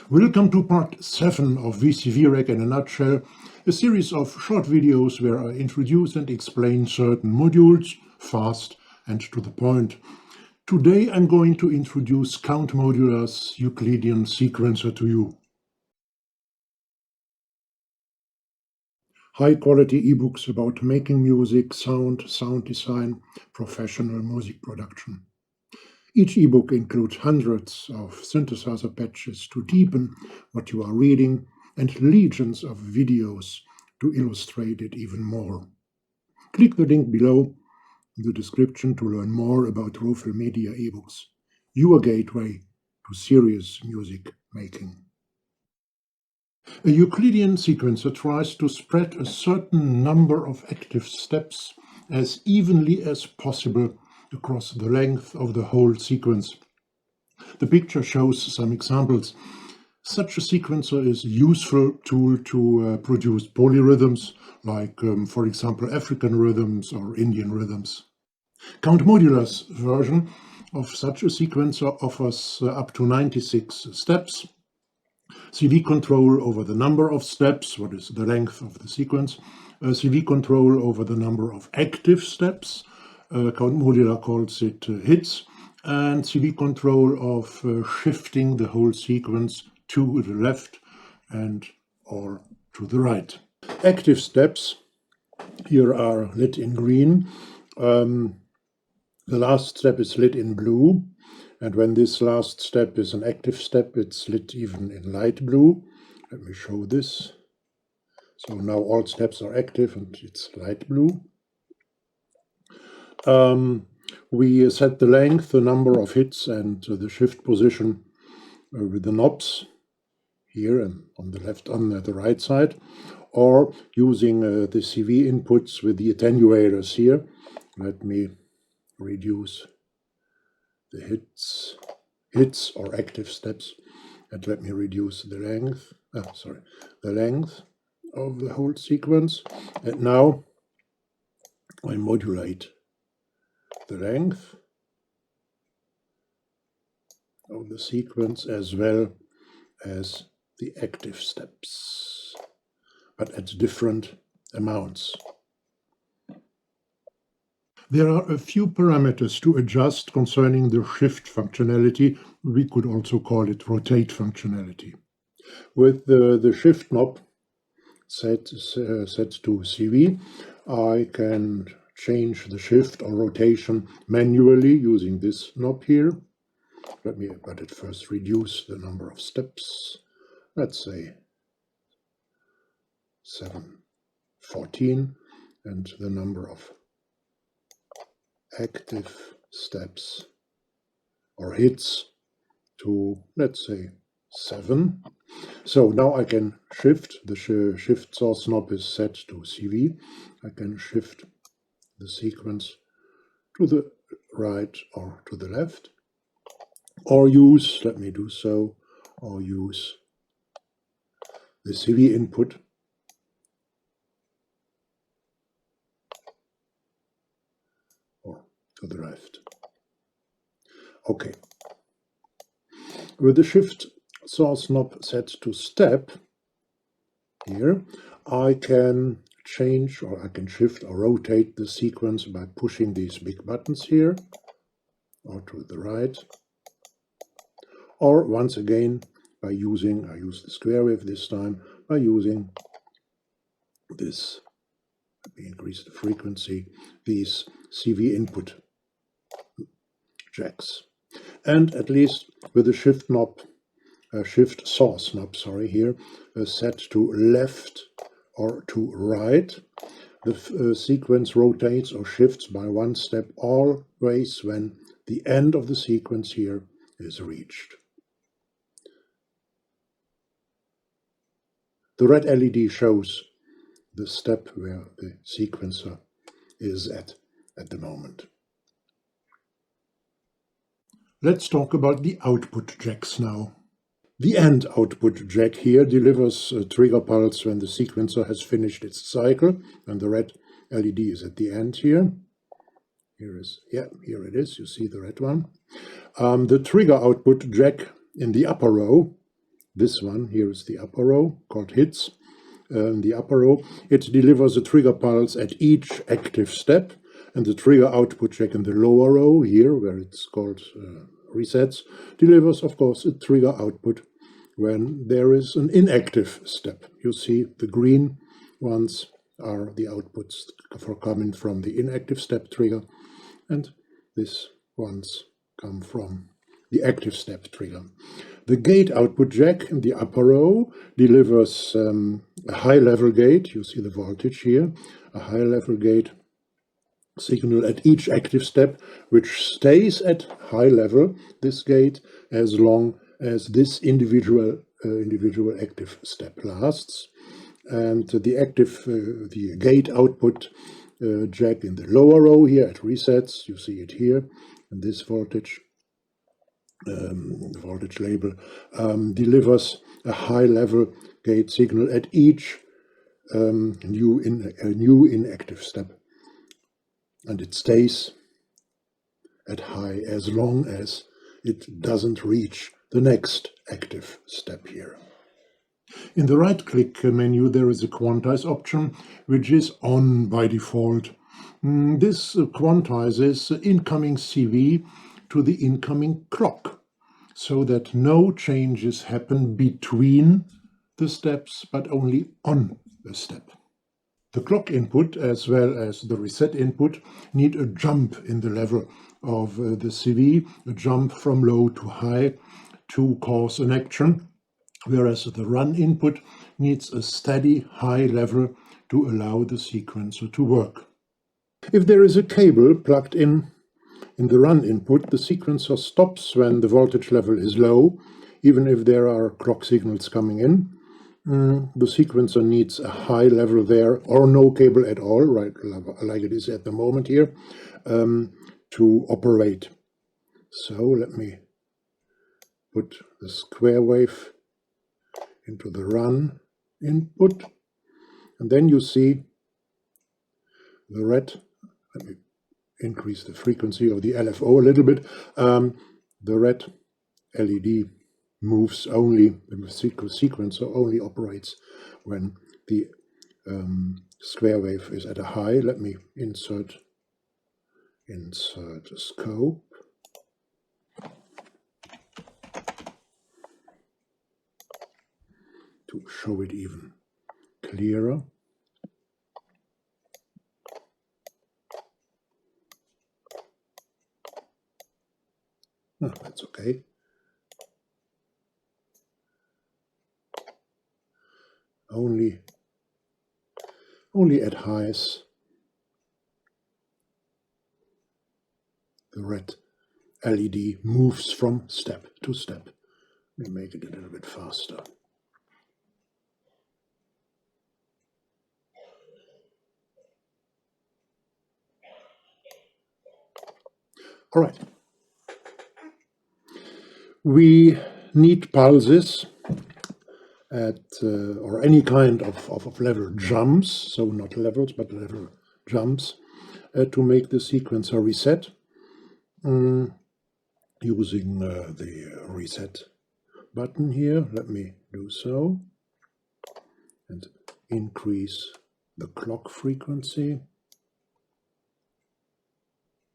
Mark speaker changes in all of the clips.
Speaker 1: Welcome to part 7 of VCV Rack in a nutshell, a series of short videos where I introduce and explain certain modules, fast and to the point. Today I'm going to introduce Count Modula's Euclidean Sequencer to you. High-quality ebooks about making music, sound design, professional music production. Each ebook includes hundreds of synthesizer patches to deepen what you are reading and legions of videos to illustrate it even more. Click the link below in the description to learn more about Rofel Media ebooks, your gateway to serious music making. A Euclidean sequencer tries to spread a certain number of active steps as evenly as possible across the length of the whole sequence. The picture shows some examples. Such a sequencer is a useful tool to produce polyrhythms, like, for example, African rhythms or Indian rhythms. Count Modula's version of such a sequencer offers up to 96 steps, CV control over the number of steps, what is the length of the sequence, CV control over the number of active steps, Count Modula calls it hits, and CV control of shifting the whole sequence to the left and or to the right. Active steps here are lit in green. The last step is lit in blue, and when this last step is an active step, it's lit even in light blue. Let me show this. So now all steps are active and it's light blue. We set the length, the number of hits, and the shift position with the knobs here and on the left, on the right side, or using the CV inputs with the attenuators here. Let me reduce the hits or active steps, and let me reduce the length. The length of the whole sequence. And now I modulate the length of the sequence as well as the active steps, but at different amounts. There are a few parameters to adjust concerning the shift functionality. We could also call it rotate functionality. With the shift knob set to CV, I can change the shift or rotation manually using this knob here. Let me but at first reduce the number of steps. Let's say 714, and the number of active steps or hits to, let's say, 7. So now I can shift. The shift source knob is set to CV. I can shift the sequence to the right or to the left, or use, let me do so, or use the CV input or to the left. Okay. With the shift source knob set to step here, I can change, or I can shift or rotate the sequence by pushing these big buttons here, or to the right, or once again by using, I use the square wave this time, by using this, let me increase the frequency, these CV input jacks. And at least with the shift knob, shift source knob, here, set to left or to right, the sequence rotates or shifts by one step always when the end of the sequence here is reached. The red LED shows the step where the sequencer is at the moment. Let's talk about the output jacks now. The end output jack here delivers a trigger pulse when the sequencer has finished its cycle, and the red LED is at the end here. Here it is, you see the red one. The trigger output jack in the upper row this one here is the upper row called hits. The upper row, it delivers a trigger pulse at each active step, and the trigger output jack in the lower row here, where it's called resets, delivers, of course, a trigger output when there is an inactive step. You see the green ones are the outputs for coming from the inactive step trigger, and these ones come from the active step trigger. The gate output jack in the upper row delivers a high-level gate. You see the voltage here, a high-level gate signal at each active step, which stays at high level, this gate, as long as this individual active step lasts. And the gate output jack in the lower row here at resets, you see it here, and this voltage label delivers a high-level gate signal at each new inactive step, and it stays at high as long as it doesn't reach the next active step here. In the right-click menu, there is a quantize option, which is on by default. This quantizes incoming CV to the incoming clock, so that no changes happen between the steps, but only on the step. The clock input, as well as the reset input, need a jump in the level of the CV, a jump from low to high to cause an action, whereas the run input needs a steady high level to allow the sequencer to work. If there is a cable plugged in the run input, the sequencer stops when the voltage level is low, even if there are clock signals coming in. The sequencer needs a high level there, or no cable at all, right, like it is at the moment here, to operate. So let me put the square wave into the run input, and then you see the red. Let me increase the frequency of the LFO a little bit. The red LED moves only, the sequencer only operates when the square wave is at a high. Let me insert a scope. To show it even clearer. Oh, that's okay. Only at highs the red LED moves from step to step. Let me make it a little bit faster. All right. We need pulses at or any kind of level jumps, so not levels but level jumps, to make the sequencer reset using the reset button here. Let me do so and increase the clock frequency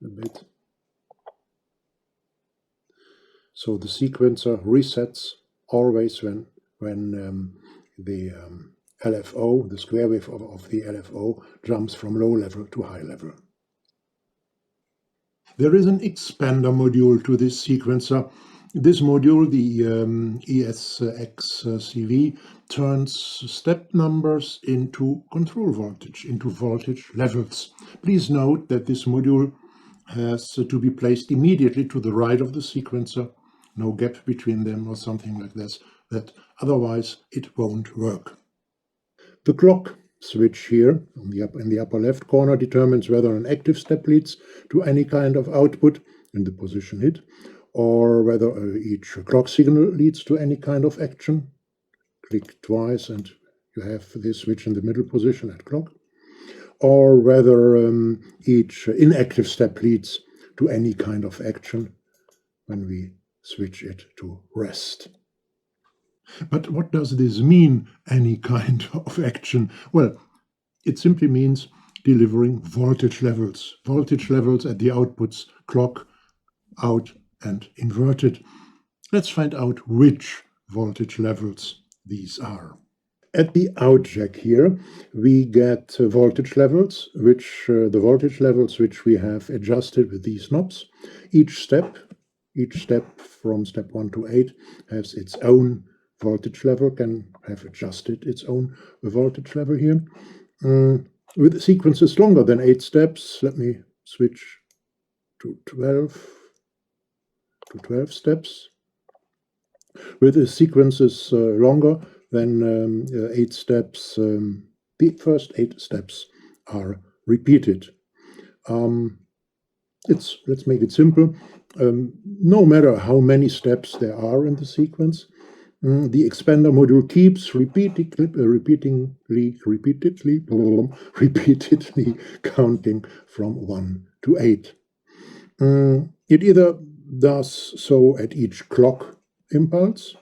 Speaker 1: a bit. So the sequencer resets always when the LFO, the square wave of the LFO, jumps from low level to high level. There is an expander module to this sequencer. This module, the ESX-CV, turns step numbers into control voltage, into voltage levels. Please note that this module has to be placed immediately to the right of the sequencer, no gap between them or something like this, that otherwise it won't work. The clock switch here in the upper left corner determines whether an active step leads to any kind of output in the position hit, or whether each clock signal leads to any kind of action. Click twice and you have this switch in the middle position at clock, or whether each inactive step leads to any kind of action when we switch it to rest. But what does this mean, any kind of action? Well, it simply means delivering voltage levels at the outputs, clock, out, and inverted. Let's find out which voltage levels these are. At the out jack here, we get voltage levels, the voltage levels which we have adjusted with these knobs. Each step from step 1 to 8 has its own voltage level, can have adjusted its own voltage level here. With sequences longer than 8 steps, let me switch to 12 steps. With the sequences longer than 8 steps, the first 8 steps are repeated. Let's make it simple. No matter how many steps there are in the sequence, the expander module keeps repeatedly counting from 1 to 8. It either does so at each clock impulse,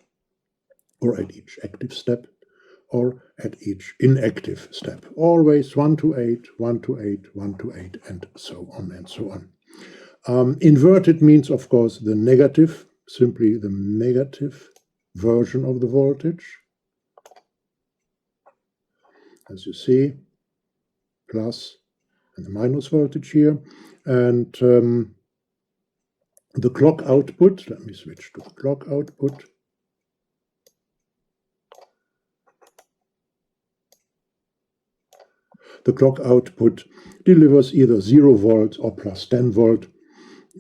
Speaker 1: or at each active step, or at each inactive step. Always 1 to 8, 1 to 8, 1 to 8, and so on and so on. Inverted means, of course, the negative, simply the negative version of the voltage. As you see, plus and the minus voltage here. And the clock output, let me switch to the clock output. The clock output delivers either 0 volt or plus 10 volt.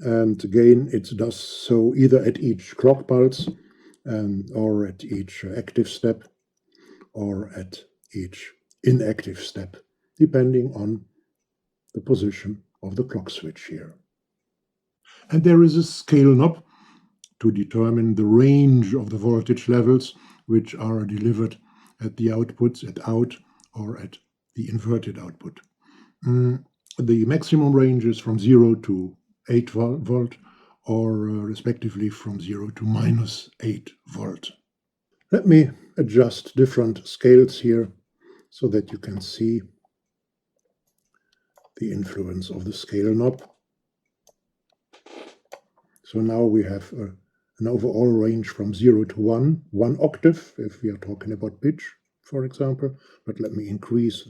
Speaker 1: And again, it does so either at each clock pulse or at each active step or at each inactive step, depending on the position of the clock switch here. And there is a scale knob to determine the range of the voltage levels which are delivered at the outputs, at out or at the inverted output. The maximum range is from 0 to 8 volt, or respectively from 0 to minus 8 volt. Let me adjust different scales here so that you can see the influence of the scale knob. So now we have an overall range from 0 to 1 octave, if we are talking about pitch, for example. But let me increase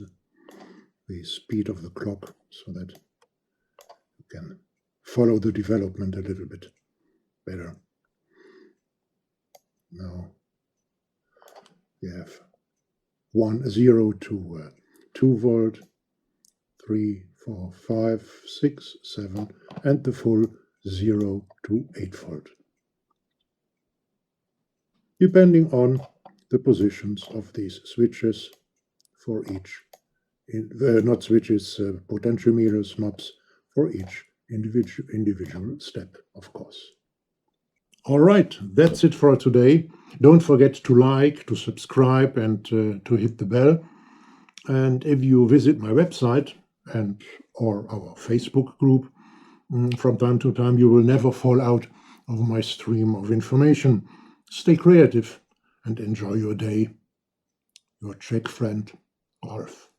Speaker 1: the speed of the clock so that you can follow the development a little bit better. Now we have 0 to 2 volt, 3, 4, 5, 6, 7, and the full 0 to 8 volt, depending on the positions of these switches for each, not switches, potentiometers, knobs for each individual step, of course. All right, that's it for today. Don't forget to like, to subscribe, and to hit the bell. And if you visit my website or our Facebook group, from time to time, you will never fall out of my stream of information. Stay creative and enjoy your day. Your Czech friend, Rolf.